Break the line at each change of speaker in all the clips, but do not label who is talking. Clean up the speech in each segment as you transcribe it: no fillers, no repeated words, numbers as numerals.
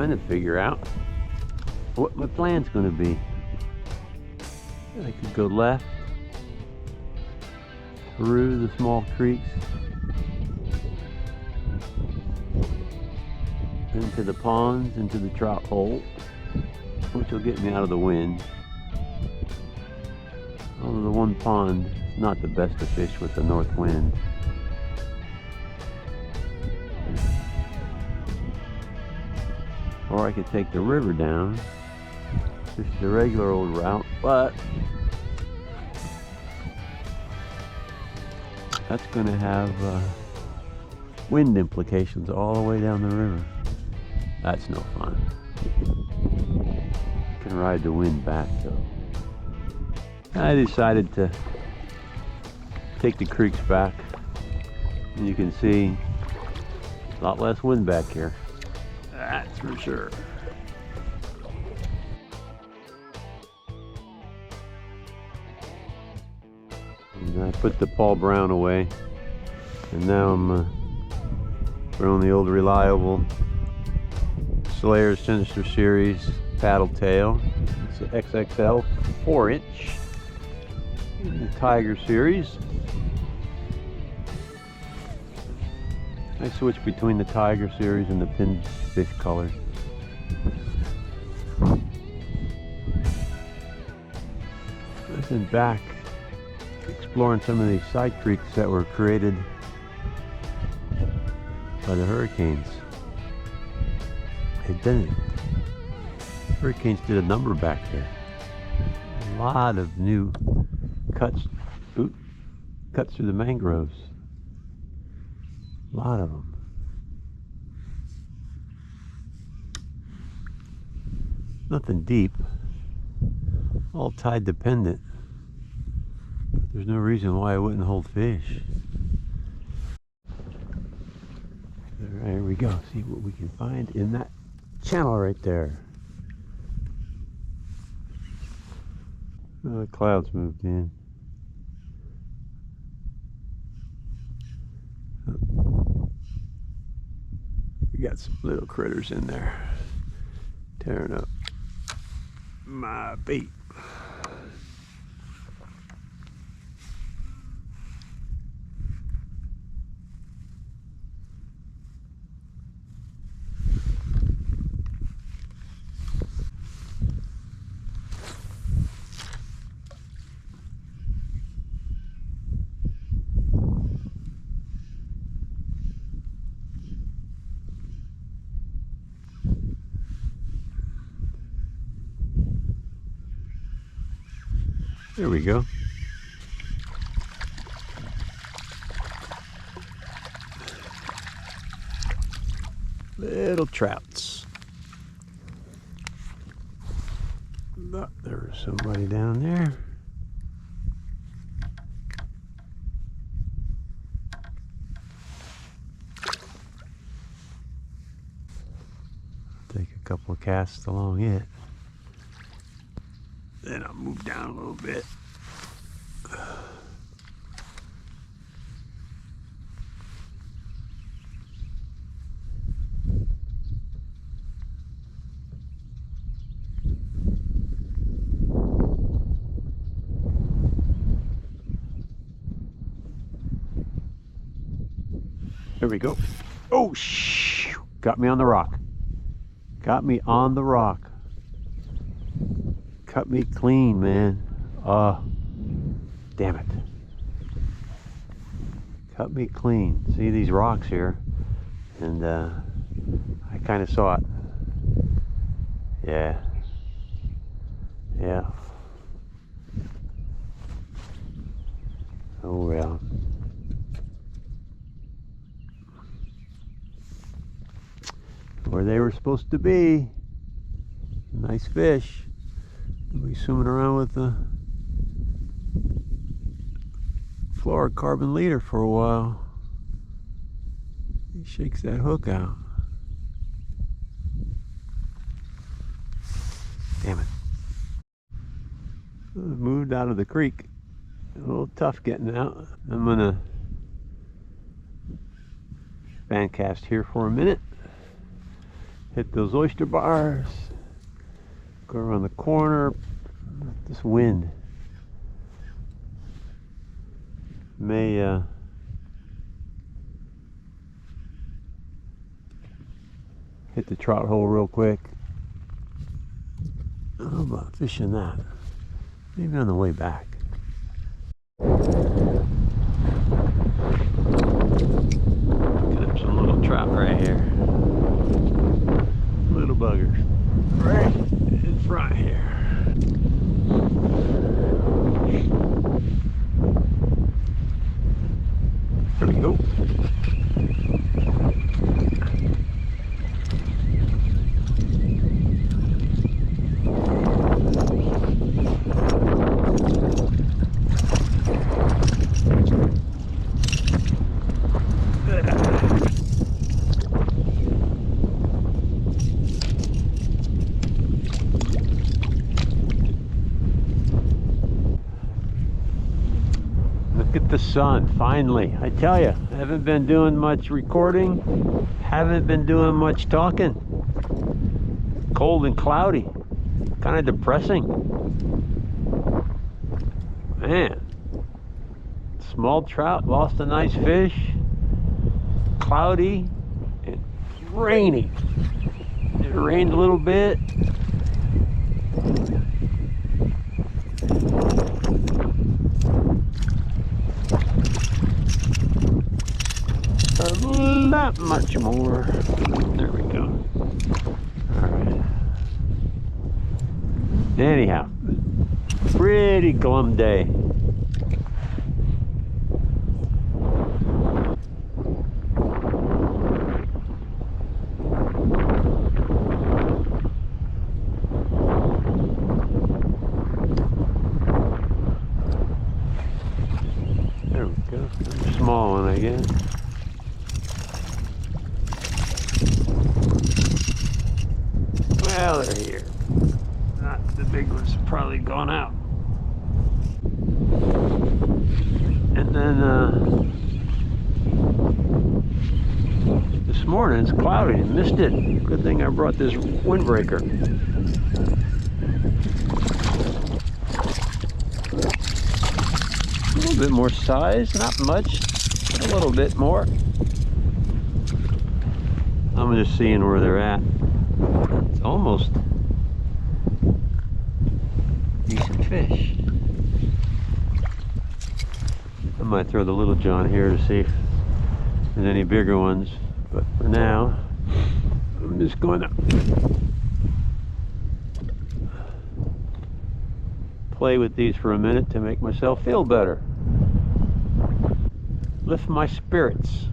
trying to figure out what my plan's going to be. I could go left through the small creeks into the ponds, into the trout hole, which will get me out of the wind. Although the one pond is not the best to fish with the north wind. Or I could take the river down, fish the regular old route, but that's going to have wind implications all the way down the river. That's no fun. You can ride the wind back though. I decided to take the creeks back, and you can see a lot less wind back here. That's for sure. And I put the Paul Brown away, and now I'm throwing the old reliable Slayer's Sinister Series paddle tail. It's an XXL 4-inch in the Tiger series. I switch between the Tiger series and the Pinfish colors. I've been back exploring some of these side creeks that were created by the hurricanes. Hurricanes did a number back there. A lot of new cuts through the mangroves. A lot of them. Nothing deep. All tide dependent. But there's no reason why I wouldn't hold fish. Alright, here we go. See what we can find in that channel right there. Oh, the clouds moved in. We got some little critters in there tearing up my bait. There we go. Little trouts. Oh, there was somebody down there. Take a couple of casts along it. Then I'll move down a little bit. There we go. Oh, got me on the rock. Got me on the rock. Cut me clean, man. Damn it. Cut me clean. See these rocks here? And I kind of saw it. Yeah. Yeah. Oh well. Where they were supposed to be. Nice fish. We'll be swimming around with the fluorocarbon leader for a while. He shakes that hook out. Damn it. I moved out of the creek. A little tough getting out. I'm gonna fan cast here for a minute. Hit those oyster bars. Go around the corner. This wind may hit the trout hole real quick. I don't know about fishing that. Maybe on the way back. Got some little trout right here. Little buggers. Right in front here. There we go. Look at the sun, finally. I tell you, I haven't been doing much recording, haven't been doing much talking. Cold and cloudy, kind of depressing. Man, small trout, lost a nice fish, cloudy and rainy. It rained a little bit. Not much more. There we go. Alright. Anyhow, pretty glum day. There we go. Small one, I guess. Well, they're here. Not the big ones, probably gone out. And then this morning it's cloudy and missed it. Good thing I brought this windbreaker. A little bit more size, not much, a little bit more. I'm just seeing where they're at. It's almost decent fish. I might throw the little john here to see if there's any bigger ones, but for now I'm just going to play with these for a minute to make myself feel better, lift my spirits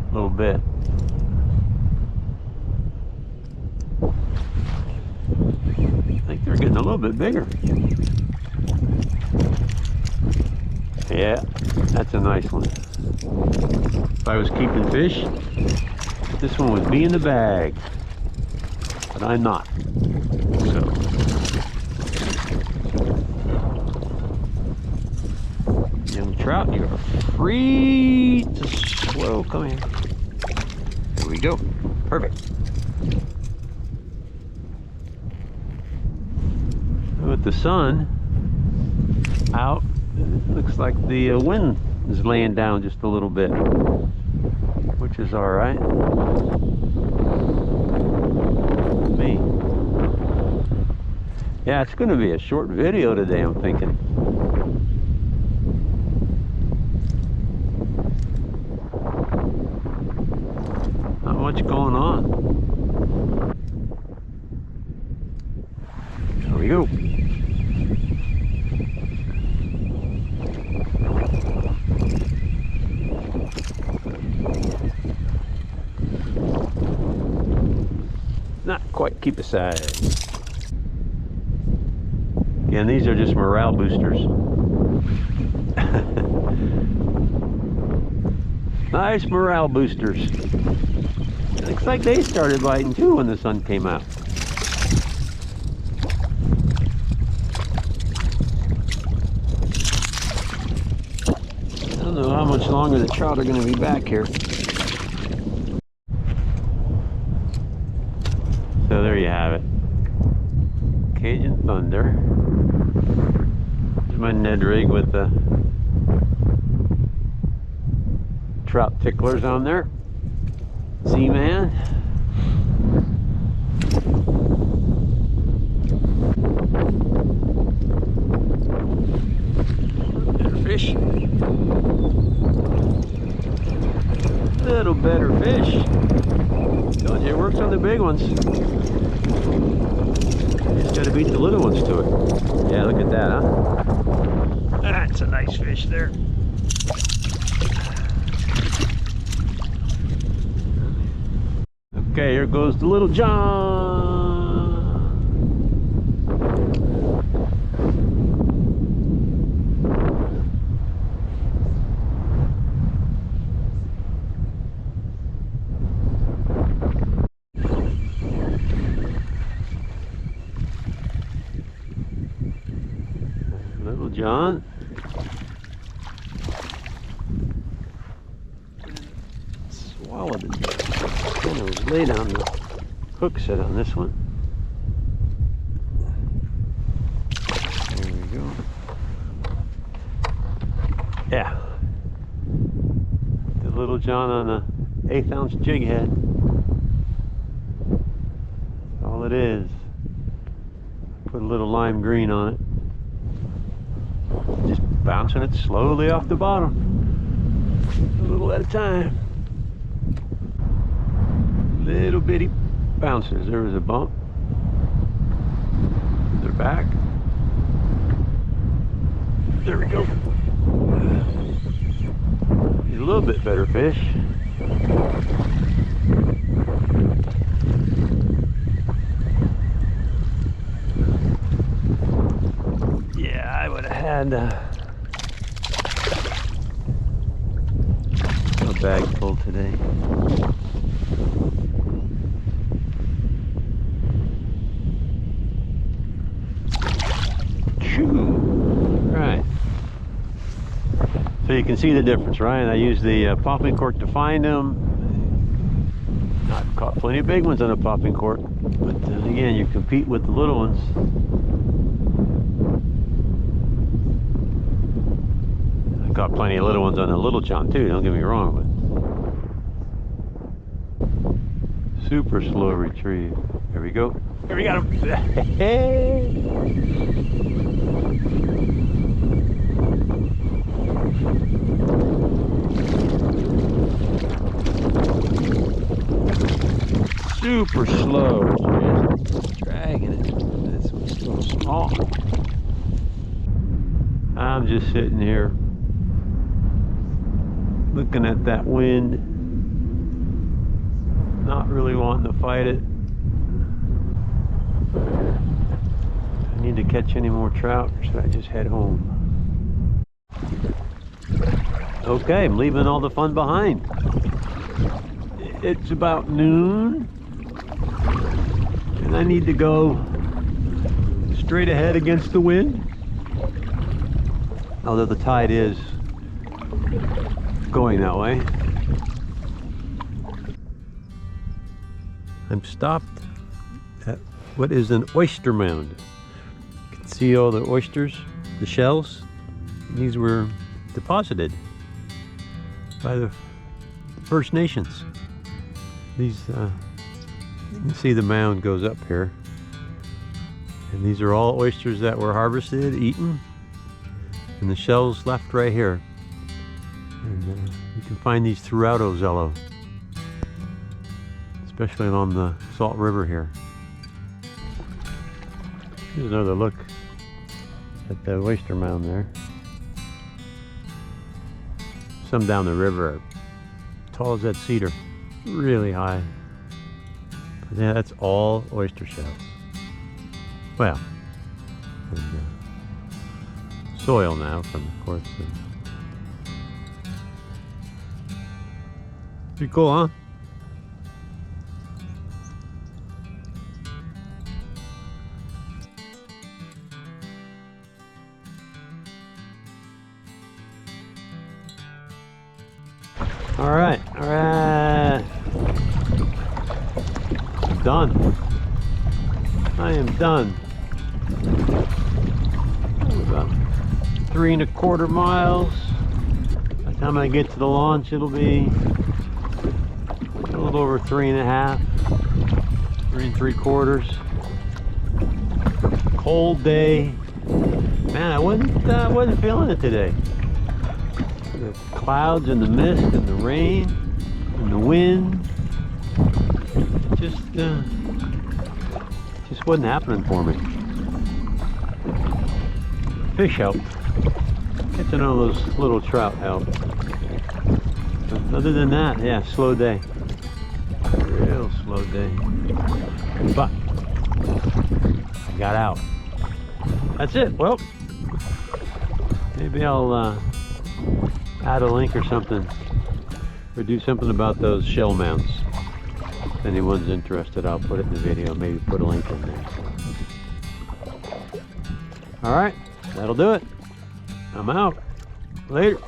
a little bit. I think they're getting a little bit bigger. Yeah, that's a nice one. If I was keeping fish, this one would be in the bag, but I'm not. So, young trout, you are free to slow. Come here. There we go. Perfect. With the sun out, it looks like the wind is laying down just a little bit, which is all right. Me. Yeah, it's going to be a short video today, I'm thinking. Not much going on. There we go. Not quite keep aside. Again, these are just morale boosters. Nice morale boosters. Looks like they started biting too when the sun came out. I don't know how much longer the trout are going to be back here. Cajun Thunder. Here's my Ned rig with the trout ticklers on there. Z-Man. Better fish. Little better fish. Told you it works on the big ones. You just gotta beat the little ones to it. Yeah, look at that, huh? That's a nice fish there. Okay, here goes the Little John. Little John. Swallowed it. Kind of laid on the hook set on this one. There we go. Yeah. The Little John on a 1/8 ounce jig head. That's all it is. Put a little lime green on it. Just bouncing it slowly off the bottom. A little at a time. Little bitty bounces. There was a bump. They're back. There we go. He's a little bit better fish. Yeah, I would have had a bag full today. Right. So you can see the difference, right? I use the popping cork to find them. I've caught plenty of big ones on a popping cork, but again, you compete with the little ones. I've caught plenty of little ones on a Little John too, don't get me wrong, but super slow retrieve. There we go. Here we got him. Super slow, just dragging it. This one's so small. I'm just sitting here looking at that wind, not really wanting to fight it. I need to catch any more trout, or should I just head home? Okay, I'm leaving all the fun behind. It's about noon, and I need to go straight ahead against the wind. Although the tide is going that way. I'm stopped at what is an oyster mound. You can see all the oysters, the shells. These were deposited by the First Nations. These, you can see the mound goes up here. And these are all oysters that were harvested, eaten, and the shells left right here. And you can find these throughout Ozello, especially along the Salt River here. Here's another look at the oyster mound there. Some down the river are tall as that cedar, really high. But yeah, that's all oyster shells. Well, soil now from, of course. Pretty cool, huh? All right. Done. I am done. About 3¼ miles. By the time I get to the launch, it'll be a little over 3½, 3¾ Cold day. Man, I wasn't feeling it today. The clouds and the mist and the rain and the wind just wasn't happening for me. Fish help. Catching all those little trout help. But other than that, yeah, slow day. Real slow day. But I got out. That's it. Well, maybe I'll add a link or something, or do something about those Shell Mounds. If anyone's interested, I'll put it in the video. Maybe put a link in there. All right, that'll do it. I'm out. Later.